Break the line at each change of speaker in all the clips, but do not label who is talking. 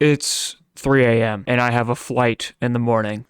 It's 3 a.m. and I have a flight in the morning.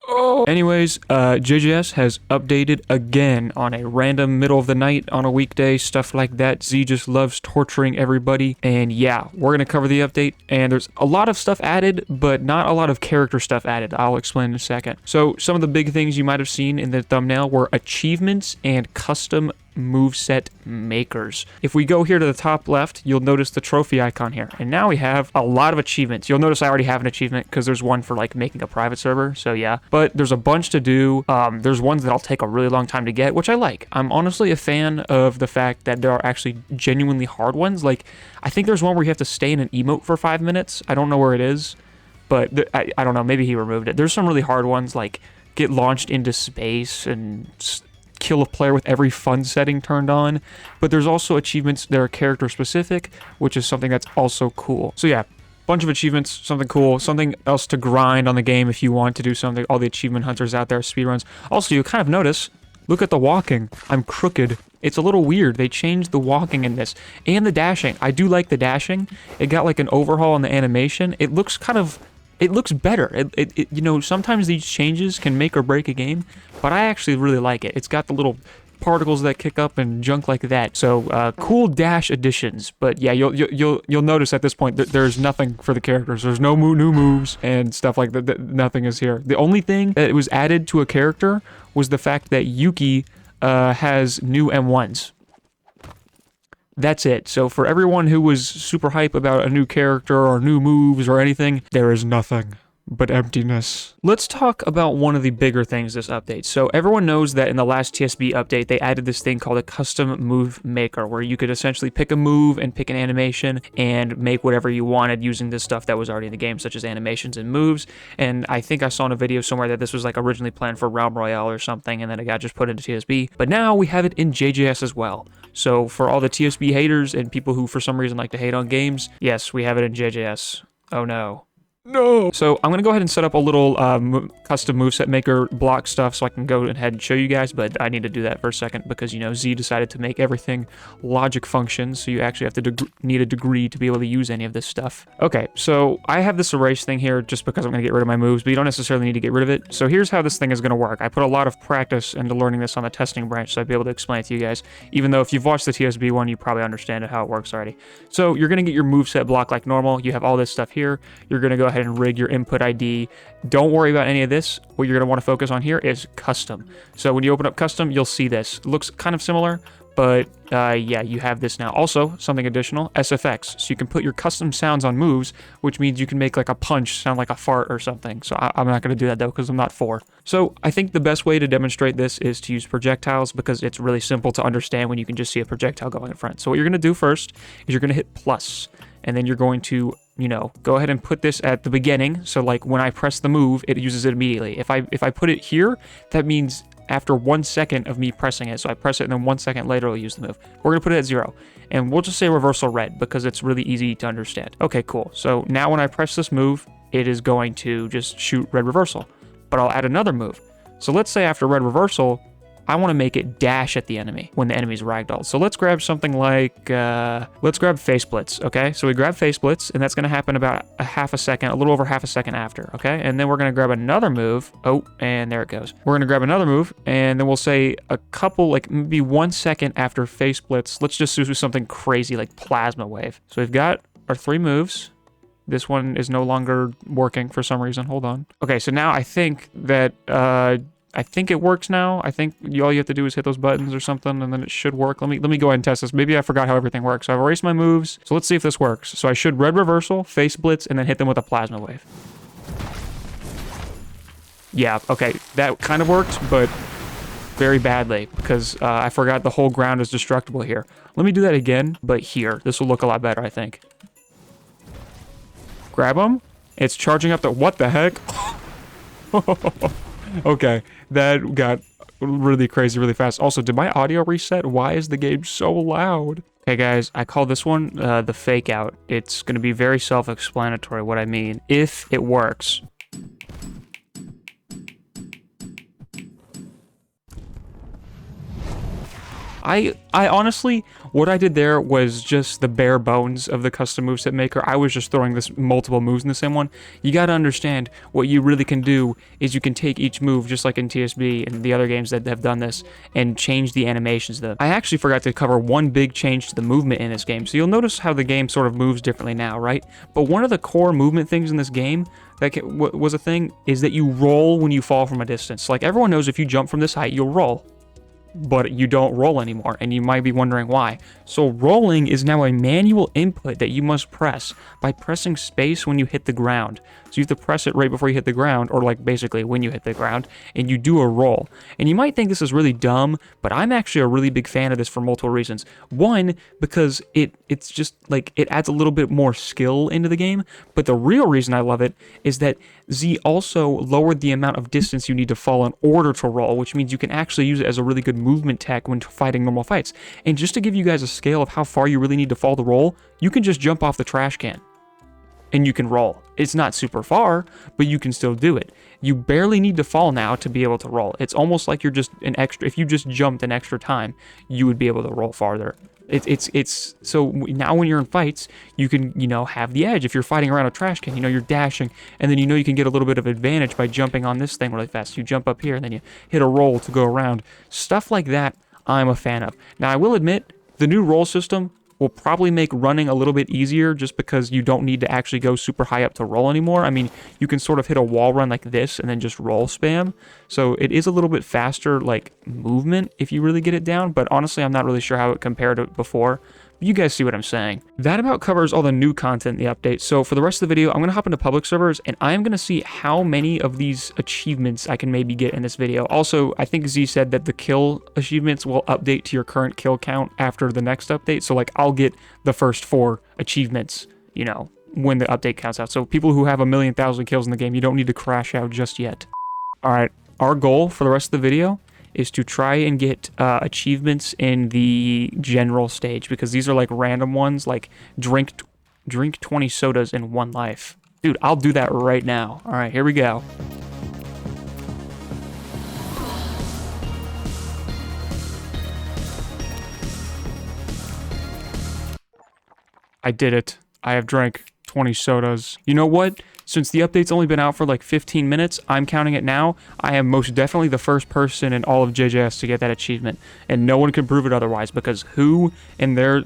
Oh. Anyways, JJS has updated again on a random middle of the night on a weekday, stuff like that. Z just loves torturing everybody. And yeah, we're going to cover the update. And there's a lot of stuff added, but not a lot of character stuff added. I'll explain in a second. So some of the big things you might have seen in the thumbnail were achievements and custom moveset makers. If we go here to the top left, you'll notice the trophy icon here. And now we have a lot of achievements. You'll notice I already have an achievement because there's one for like making a private server. So yeah, but there's a bunch to do. There's ones that I'll take a really long time to get, which I like. I'm honestly a fan of the fact that there are actually genuinely hard ones. Like I think there's one where you have to stay in an emote for 5 minutes. I don't know where it is, but I don't know. Maybe he removed it. There's some really hard ones like get launched into space and kill a player with every fun setting turned on, but there's also achievements that are character specific, which is something that's also cool. So yeah, bunch of achievements, something cool, something else to grind on the game if you want to do something. All the achievement hunters out there, speedruns. Also, you kind of notice, look at the walking. I'm crooked. It's a little weird. They changed the walking in this and the dashing. I do like the dashing. It got like an overhaul on the animation. It looks better. You know, sometimes these changes can make or break a game, but I actually really like it. It's got the little particles that kick up and junk like that. So cool dash additions. But yeah, you'll notice at this point that there's nothing for the characters. There's no new moves and stuff like that. Nothing is here. The only thing that was added to a character was the fact that Yuki has new M1s. That's it. So for everyone who was super hype about a new character or new moves or anything, there is nothing but emptiness. Let's talk about one of the bigger things this update. So everyone knows that in the last TSB update, they added this thing called a custom move maker, where you could essentially pick a move and pick an animation and make whatever you wanted using this stuff that was already in the game, such as animations and moves. And I think I saw in a video somewhere that this was like originally planned for Realm Royale or something, and then it got just put into TSB. But now we have it in JJS as well. So for all the TSB haters and people who for some reason like to hate on games, yes, we have it in JJS. Oh no. No. So I'm going to go ahead and set up a little custom moveset maker block stuff so I can go ahead and show you guys, but I need to do that for a second because, you know, Z decided to make everything logic functions, so you actually have to need a degree to be able to use any of this stuff. Okay, so I have this erase thing here just because I'm going to get rid of my moves, but you don't necessarily need to get rid of it. So here's how this thing is going to work. I put a lot of practice into learning this on the testing branch, so I'd be able to explain it to you guys, even though if you've watched the TSB one, you probably understand how it works already. So you're going to get your moveset block like normal. You have all this stuff here. You're going to go ahead and rig your input ID. Don't worry about any of this. What you're going to want to focus on here is custom. So when you open up custom, you'll see this. It looks kind of similar, but yeah, you have this now. Also, something additional, SFX. So you can put your custom sounds on moves, which means you can make like a punch sound like a fart or something. So I'm not going to do that though, because I'm not for. So I think the best way to demonstrate this is to use projectiles, because it's really simple to understand when you can just see a projectile going in front. So what you're going to do first is you're going to hit plus, and then you're going to, you know, go ahead and put this at the beginning. So like when I press the move, it uses it immediately. If I put it here, that means after 1 second of me pressing it. So I press it and then 1 second later it'll use the move. We're gonna put it at 0. And we'll just say reversal red because it's really easy to understand. Okay, cool. So now when I press this move, it is going to just shoot red reversal. But I'll add another move. So let's say after red reversal, I want to make it dash at the enemy when the enemy's ragdolled. So let's grab something like, let's grab face splits, okay? So we grab face splits, and that's going to happen about a little over half a second after, okay? And then we're going to grab another move. Oh, and there it goes. We're going to grab another move, and then we'll say a couple, like maybe 1 second after face splits. Let's just do something crazy like plasma wave. So we've got our 3 moves. This one is no longer working for some reason. Hold on. Okay, so now I think that, I think it works now. I think all you have to do is hit those buttons or something, and then it should work. Let me go ahead and test this. Maybe I forgot how everything works. So I've erased my moves. So let's see if this works. So I should red reversal, face blitz, and then hit them with a plasma wave. Yeah, okay. That kind of worked, but very badly because I forgot the whole ground is destructible here. Let me do that again, but here. This will look a lot better, I think. Grab them. It's charging up the... What the heck? Okay, that got really crazy really fast. Also, did my audio reset? Why is the game so loud? Okay, guys, I call this one the fake out. It's going to be very self-explanatory what I mean. If it works. I honestly, what I did there was just the bare bones of the custom moveset maker. I was just throwing this multiple moves in the same one. You got to understand what you really can do is you can take each move, just like in TSB and the other games that have done this, and change the animations of them. I actually forgot to cover one big change to the movement in this game. So you'll notice how the game sort of moves differently now, right? But one of the core movement things in this game that was a thing is that you roll when you fall from a distance. Like everyone knows if you jump from this height, you'll roll. But you don't roll anymore, and you might be wondering why. So rolling is now a manual input that you must press by pressing space when you hit the ground. So you have to press it right before you hit the ground, or like basically when you hit the ground, and you do a roll. And you might think this is really dumb, but I'm actually a really big fan of this for multiple reasons. One, because it's just like it adds a little bit more skill into the game, but the real reason I love it is that Z also lowered the amount of distance you need to fall in order to roll, which means you can actually use it as a really good movement tech when fighting normal fights. And just to give you guys a scale of how far you really need to fall to roll, you can just jump off the trash can and you can roll. It's not super far, but you can still do it. You barely need to fall now to be able to roll. It's almost like you're just an extra, if you just jumped an extra time, you would be able to roll farther. It's so now when you're in fights, you can, have the edge. If you're fighting around a trash can, you're dashing, and then you can get a little bit of advantage by jumping on this thing really fast. You jump up here, and then you hit a roll to go around. Stuff like that, I'm a fan of. Now, I will admit, the new roll system will probably make running a little bit easier just because you don't need to actually go super high up to roll anymore. I mean, you can sort of hit a wall run like this and then just roll spam. So it is a little bit faster, like, movement if you really get it down, but honestly, I'm not really sure how it compared to before. You guys see what I'm saying. That about covers all the new content in the update. So for the rest of the video, I'm going to hop into public servers and I'm going to see how many of these achievements I can maybe get in this video. Also, I think Z said that the kill achievements will update to your current kill count after the next update. So like I'll get the first 4 achievements, when the update counts out. So people who have 1,000,000 kills in the game, you don't need to crash out just yet. All right, our goal for the rest of the video is to try and get achievements in the general stage, because these are like random ones, like drink 20 sodas in 1 life. Dude, I'll do that right now. All right, here we go. I did it. I have drank 20 sodas. You know what? Since the update's only been out for like 15 minutes, I'm counting it now. I am most definitely the first person in all of JJS to get that achievement. And no one can prove it otherwise, because who in their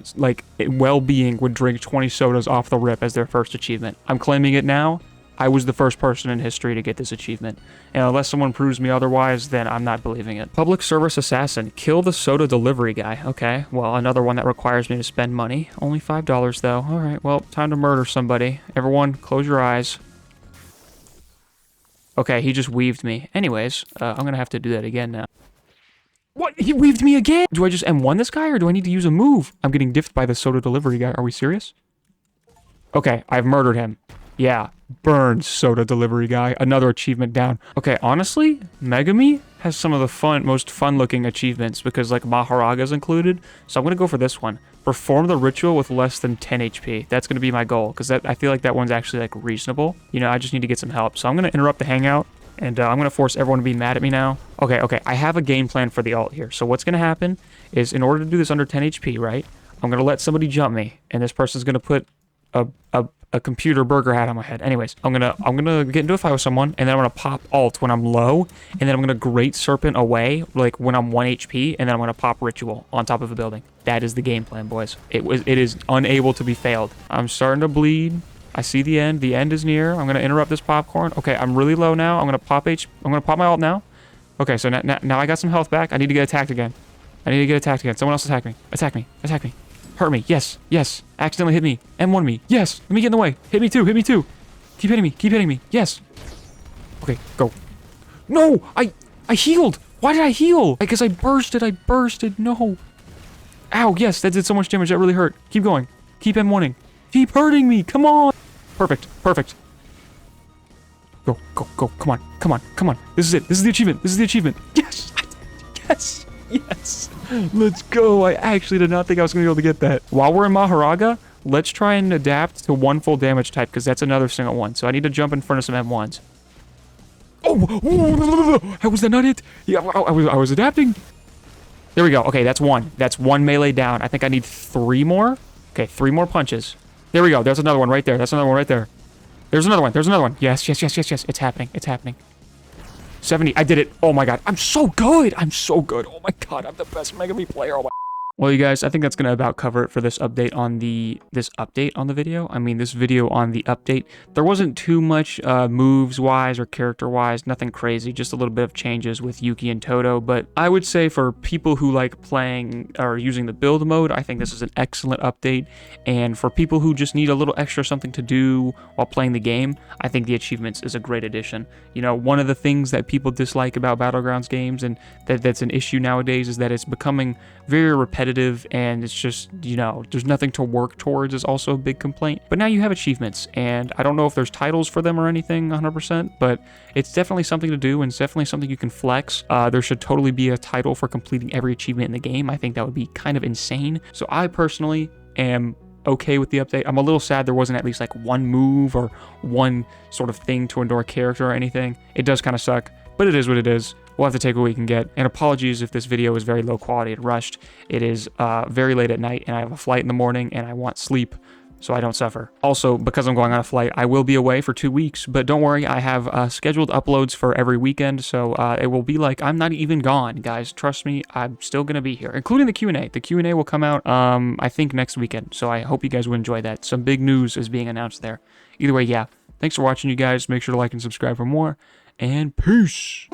well-being would drink 20 sodas off the rip as their first achievement? I'm claiming it now. I was the first person in history to get this achievement. And unless someone proves me otherwise, then I'm not believing it. Public service assassin. Kill the soda delivery guy. Okay, well, another one that requires me to spend money. Only $5 though. All right, well, time to murder somebody. Everyone, close your eyes. Okay, he just weaved me. Anyways, I'm gonna have to do that again now. What? He weaved me again? Do I just M1 this guy, or do I need to use a move? I'm getting diffed by the soda delivery guy. Are we serious? Okay, I've murdered him. Yeah, burn, soda delivery guy. Another achievement down. Okay, honestly, Megami has some of the most fun-looking achievements because, like, Maharaga's included. So I'm gonna go for this one. Perform the ritual with less than 10 HP. That's gonna be my goal, because I feel like that one's actually, like, reasonable. I just need to get some help. So I'm gonna interrupt the hangout, and I'm gonna force everyone to be mad at me now. Okay, I have a game plan for the ult here. So what's gonna happen is, in order to do this under 10 HP, right, I'm gonna let somebody jump me, and this person's gonna put a computer burger hat on my head. Anyways, I'm gonna get into a fight with someone, and then I'm gonna pop alt when I'm low, and then I'm gonna Great Serpent away, like when I'm 1 HP, and then I'm gonna pop Ritual on top of a building. That is the game plan, boys. It is unable to be failed. I'm starting to bleed. I see the end. The end is near. I'm gonna interrupt this popcorn. Okay, I'm really low now. I'm gonna pop my alt now. Okay, so now I got some health back. I need to get attacked again. Someone else attack me. Attack me. Hurt me. Yes. Accidentally hit me. M1 me. Yes. Let me get in the way. Hit me too. Keep hitting me. Yes. Okay, go. No! I healed! Why did I heal? Because I bursted. No. Ow, yes, that did so much damage. That really hurt. Keep going. Keep M1ing. Keep hurting me. Come on. Perfect. Go. Come on. This is it. This is the achievement. Yes. Yes. Let's go. I actually did not think I was going to be able to get that. While we're in Maharaga, let's try and adapt to 1 full damage type, because that's another single one. So I need to jump in front of some M1s. Oh! How was that not it? Yeah, I was adapting. There we go. Okay, that's one. That's one melee down. I think I need 3 more. Okay, 3 more punches. There we go. There's another one right there. That's another one right there. There's another one. There's another one. Yes, yes, yes, yes, yes. It's happening. It's happening. 70. I did it. Oh my god. I'm so good. I'm so good. Oh my god. I'm the best Mega Me player. Oh my. Well, you guys, I think that's going to about cover it for this update on the video. I mean, this video on the update. There wasn't too much moves-wise or character-wise, nothing crazy, just a little bit of changes with Yuki and Toto, but I would say for people who like playing or using the build mode, I think this is an excellent update, and for people who just need a little extra something to do while playing the game, I think the achievements is a great addition. You know, one of the things that people dislike about Battlegrounds games, and that's an issue nowadays, is that it's becoming very repetitive, and it's just, you know, there's nothing to work towards is also a big complaint. But now you have achievements, and I don't know if there's titles for them or anything 100%, but it's definitely something to do, and it's definitely something you can flex. There should totally be a title for completing every achievement in the game. I think that would be kind of insane. So I personally am okay with the update. I'm a little sad there wasn't at least like one move or one sort of thing to endure a character or anything. It does kind of suck, but it is what it is. We'll have to take what we can get. And apologies if this video is very low quality and rushed. It is very late at night, and I have a flight in the morning, and I want sleep so I don't suffer. Also, because I'm going on a flight, I will be away for 2 weeks, but don't worry, I have scheduled uploads for every weekend, so it will be like I'm not even gone, guys. Trust me, I'm still going to be here, including the Q&A. The Q&A will come out, I think, next weekend, so I hope you guys will enjoy that. Some big news is being announced there. Either way, yeah. Thanks for watching, you guys. Make sure to like and subscribe for more, and peace!